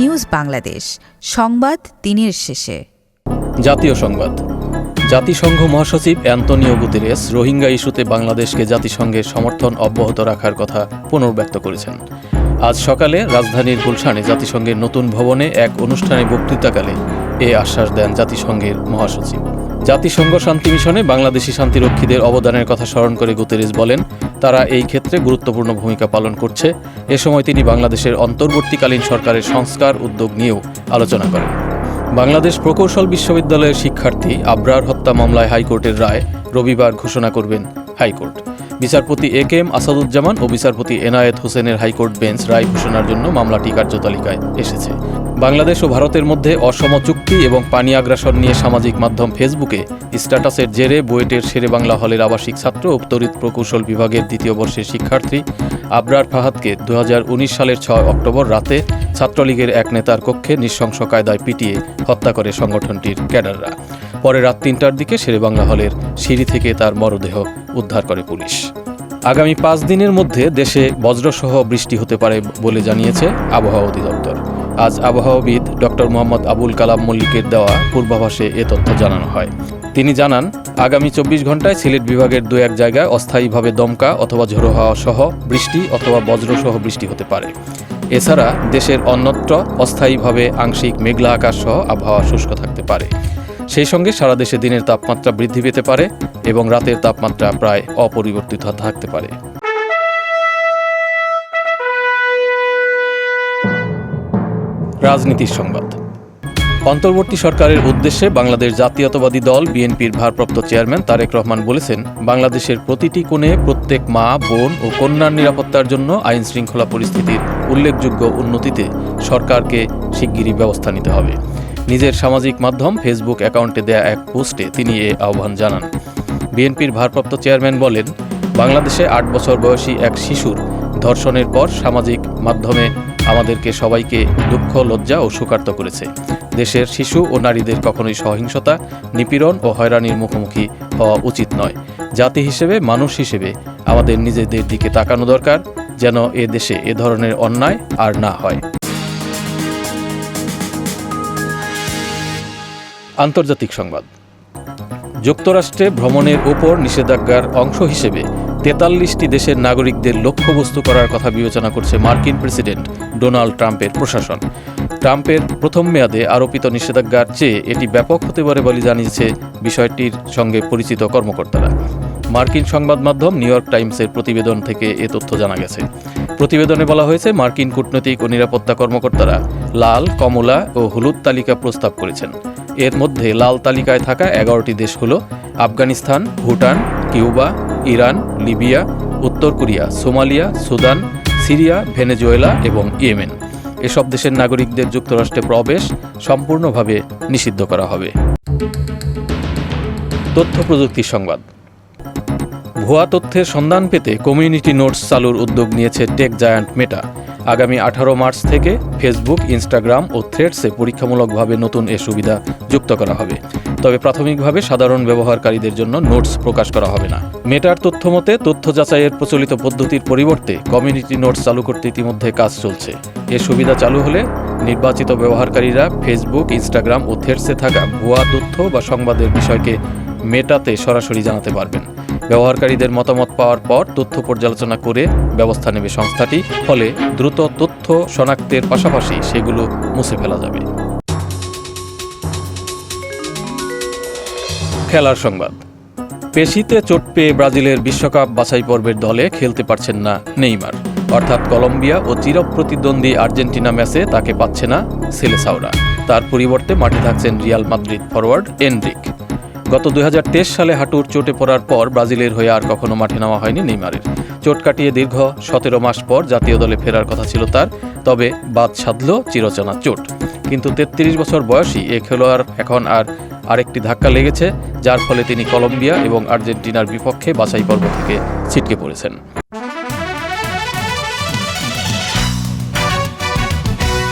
News Bangladesh, সংবাদ দিনের শেষে। জাতীয় সংবাদ। জাতিসংঘ মহাসচিব অ্যান্তনিও গুতেরেস রোহিঙ্গা ইস্যুতে বাংলাদেশকে জাতিসংঘের সমর্থন অব্যাহত রাখার কথা পুনর্ব্যক্ত করেছেন। আজ সকালে রাজধানীর গুলশানে জাতিসংঘের নতুন ভবনে এক অনুষ্ঠানে বক্তৃতাকালে এ আশ্বাস দেন জাতিসংঘের মহাসচিব। জাতিসংঘ শান্তি মিশনে বাংলাদেশি শান্তিরক্ষীদের অবদানের কথা স্মরণ করে গুতেরেস বলেন, তারা এই ক্ষেত্রে গুরুত্বপূর্ণ ভূমিকা পালন করছে। এ সময় তিনি বাংলাদেশের অন্তর্বর্তীকালীন সরকারের সংস্কার উদ্যোগ নিয়েও আলোচনা করেন। বাংলাদেশ প্রকৌশল বিশ্ববিদ্যালয়ের শিক্ষার্থী আবরার হত্যা মামলায় হাইকোর্টের রায় রবিবার ঘোষণা করবেন হাইকোর্ট। বিচারপতি এ.কে.এম. আসাদুজ্জামান ও বিচারপতি এনায়েত হোসেনের হাইকোর্ট বেঞ্চ রায় ঘোষণার জন্য মামলাটি কার্যতালিকায় এসেছে। বাংলাদেশ ও ভারতের মধ্যে অসম চুক্তি এবং পানি আগ্রাসন নিয়ে সামাজিক মাধ্যম ফেসবুকে স্ট্যাটাসের জেরে বুয়েটের শেরেবাংলা হলের আবাসিক ছাত্র ও তড়িৎ প্রকৌশল বিভাগের দ্বিতীয় বর্ষের শিক্ষার্থী আবরার ফাহাদকে 2019 সালের 6 অক্টোবর রাতে ছাত্রলীগের এক নেতার কক্ষে নৃশংস কায়দায় পিটিয়ে হত্যা করে সংগঠনটির ক্যাডাররা। পরে রাত 3টার দিকে শেরেবাংলা হলের সিঁড়ি থেকে তার মরদেহ উদ্ধার করে পুলিশ। আগামী 5 দিনের মধ্যে দেশে বজ্রসহ বৃষ্টি হতে পারে বলে জানিয়েছে আবহাওয়া অধিদপ্তর। আজ আবহাওয়াবিদ ডক্টর মোহাম্মদ আবুল কালাম মল্লিকের দেওয়া পূর্বাভাসে এ তথ্য জানানো হয়। তিনি জানান, আগামী 24 ঘণ্টায় সিলেট বিভাগের 2-1 জায়গায় অস্থায়ীভাবে দমকা অথবা ঝোড়ো হাওয়া সহ বৃষ্টি অথবা বজ্রসহ বৃষ্টি হতে পারে। এছাড়া দেশের অন্যত্র অস্থায়ীভাবে আংশিক মেঘলা আকাশ সহ আবহাওয়া শুষ্ক থাকতে পারে। সেই সঙ্গে সারা দেশে দিনের তাপমাত্রা বৃদ্ধি পেতে পারে এবং রাতের তাপমাত্রা প্রায় অপরিবর্তিত থাকতে পারে। রাজনীতির সংবাদ। অন্তর্বর্তী সরকারের উদ্দেশ্যে বাংলাদেশ জাতীয়তাবাদী দল বিএনপির ভারপ্রাপ্ত চেয়ারম্যান তারেক রহমান বলেছেন, বাংলাদেশের প্রতিটি কোণে প্রত্যেক মা, বোন ও কন্যার নিরাপত্তার জন্য আইন শৃঙ্খলা পরিস্থিতির উল্লেখযোগ্য উন্নতিতে সরকারকে শিগগিরই ব্যবস্থা নিতে হবে। নিজের সামাজিক মাধ্যম ফেসবুক অ্যাকাউন্টে দেয়া এক পোস্টে তিনি এ আহ্বান জানান। বিএনপির ভারপ্রাপ্ত চেয়ারম্যান বলেন, বাংলাদেশে 8 বছর বয়সী এক শিশুর ধর্ষণের পর সামাজিক মাধ্যমে আমাদেরকে সবাইকে দুঃখ, লজ্জা ও শোকার্ত করেছে। দেশের শিশু ও নারীদের কখনোই সহিংসতা, নিপীড়ন ও হয়রানির মুখোমুখি হওয়া উচিত নয়। জাতি হিসেবে, মানুষ হিসেবে আমাদের নিজেদের দিকে তাকানো দরকার, যেন এ দেশে এ ধরনের অন্যায় আর না হয়। আন্তর্জাতিক সংবাদ। যুক্তরাষ্ট্রে ভ্রমণের ওপর নিষেধাজ্ঞার অংশ হিসেবে 43টি দেশের নাগরিকদের লক্ষ্যবস্তু করার কথা বিবেচনা করছে মার্কিন প্রেসিডেন্ট ডোনাল্ড ট্রাম্পের প্রশাসন। ট্রাম্পের প্রথম মেয়াদে আরোপিত নিষেধাজ্ঞার চেয়ে এটি ব্যাপক হতে পারে বলে জানিয়েছে বিষয়টির সঙ্গে পরিচিত কর্মকর্তারা। মার্কিন সংবাদ মাধ্যম নিউ ইয়র্ক টাইমসের প্রতিবেদন থেকে এ তথ্য জানা গেছে। প্রতিবেদনে বলা হয়েছে, মার্কিন কূটনৈতিক ও নিরাপত্তা কর্মকর্তারা লাল, কমলা ও হলুদ তালিকা প্রস্তাব করেছেন। এর মধ্যে লাল তালিকায় থাকা 11টি দেশ হল Afghanistan, Bhutan, Cuba, Iran, Libya, উত্তর Korea, Somalia, Sudan, Syria, Venezuela এবং ইয়েমেন। এসব দেশের নাগরিকদের যুক্তরাষ্ট্রে প্রবেশ সম্পূর্ণভাবে নিষিদ্ধ করা হবে। তথ্য প্রযুক্তির সংবাদ। ভুয়া তথ্যের সন্ধান পেতে কমিউনিটি নোটস চালুর উদ্যোগ নিয়েছে টেক জায়ান্ট মেটা। আগামী 18 মার্চ থেকে ফেসবুক, ইনস্টাগ্রাম ও থ্রেডসে পরীক্ষামূলকভাবে নতুন এ সুবিধা যুক্ত করা হবে। তবে প্রাথমিকভাবে সাধারণ ব্যবহারকারীদের জন্য নোটস প্রকাশ করা হবে না। মেটার তথ্য মতে, তথ্য যাচাইয়ের প্রচলিত পদ্ধতির পরিবর্তে কমিউনিটি নোটস চালু করতে ইতিমধ্যে কাজ চলছে। এ সুবিধা চালু হলে নির্বাচিত ব্যবহারকারীরা ফেসবুক, ইনস্টাগ্রাম ও থ্রেডসে থাকা ভুয়া তথ্য বা সংবাদের বিষয়কে মেটাতে সরাসরি জানাতে পারবেন। ব্যবহারকারীদের মতামত পাওয়ার পর তথ্য পর্যালোচনা করে ব্যবস্থা নেবে সংস্থাটি। ফলে দ্রুত তথ্য শনাক্তের পাশাপাশি সেগুলো মুছে ফেলা যাবে। খেলার সংবাদ। পেশিতে চোট পেয়ে ব্রাজিলের বিশ্বকাপ বাছাই পর্বের দলে খেলতে পারছেন না নেইমার। অর্থাৎ কলম্বিয়া ও চিরপ্রতিদ্বন্দ্বী আর্জেন্টিনা ম্যাচে তাকে পাচ্ছে না সেলেসাওরা। তার পরিবর্তে মাঠে থাকছেন রিয়াল মাদ্রিদ ফরওয়ার্ড এনরিক। গত 2023 সালে হাঁটুর চোটে পড়ার পর ব্রাজিলের হয়ে আর কখনো মাঠে নামা হয়নি নেইমারের। চোট কাটিয়ে দীর্ঘ 17 মাস পর জাতীয় দলে ফেরার কথা ছিল তার, তবে বাদ সাধল চিরচেনা চোট। কিন্তু 33 বছর বয়সী এ খেলোয়াড় এখন আরেকটি ধাক্কা লেগেছে, যার ফলে তিনি কলম্বিয়া এবং আর্জেন্টিনার বিপক্ষে বাছাই পর্ব থেকে ছিটকে পড়েছেন।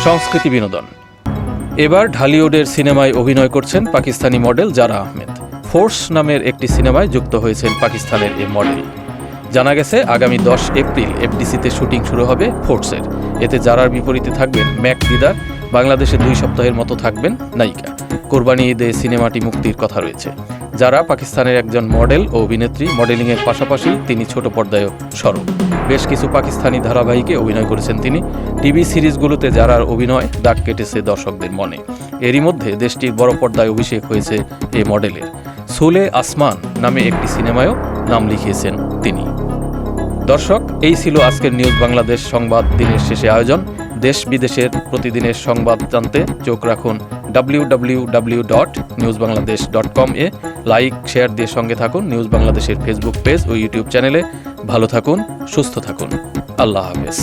সংস্কৃতি বিনোদন। এবার ঢালিউডের সিনেমায় অভিনয় করছেন পাকিস্তানি মডেল জারা আহমেদ। ফোর্স নামের একটি সিনেমায় যুক্ত হয়েছেন পাকিস্তানের এই মডেল। জানা গেছে আগামী 10 এপ্রিল এফডিসিতে শুটিং শুরু হবে ফোর্সের। এতে জারার বিপরীতে থাকবেন ম্যাক দিদার, বাংলাদেশে 2 সপ্তাহের মতো থাকবেন নায়িকা। কোরবানি ঈদে সিনেমাটি মুক্তির কথা রয়েছে। যারা পাকিস্তানের একজন মডেল ও অভিনেত্রী, মডেলিংয়ের পাশাপাশি তিনি ছোট পর্দায়ও সরব। বেশ কিছু পাকিস্তানি ধারাবাহিকে অভিনয় করেছেন তিনি। টিভি সিরিজগুলোতে যারার অভিনয় দাগ কেটেছে দর্শকদের মনে। এরই মধ্যে দেশটির বড় পর্দায় অভিষেক হয়েছে এই মডেলের। সোলে আসমান নামে একটি সিনেমায়ও নাম লিখিয়েছেন তিনি। দর্শক, এই ছিল আজকের নিউজ বাংলাদেশ সংবাদ দিনের শেষে আয়োজন। দেশ বিদেশের প্রতিদিনের সংবাদ জানতে চোখ রাখুন www.newsbangladesh.com এ। লাইক শেয়ার দিয়ে সঙ্গে থাকুন নিউজ বাংলাদেশের ফেসবুক পেজ ও ইউটিউব চ্যানেলে। ভালো থাকুন, সুস্থ থাকুন। আল্লাহ হাফেজ।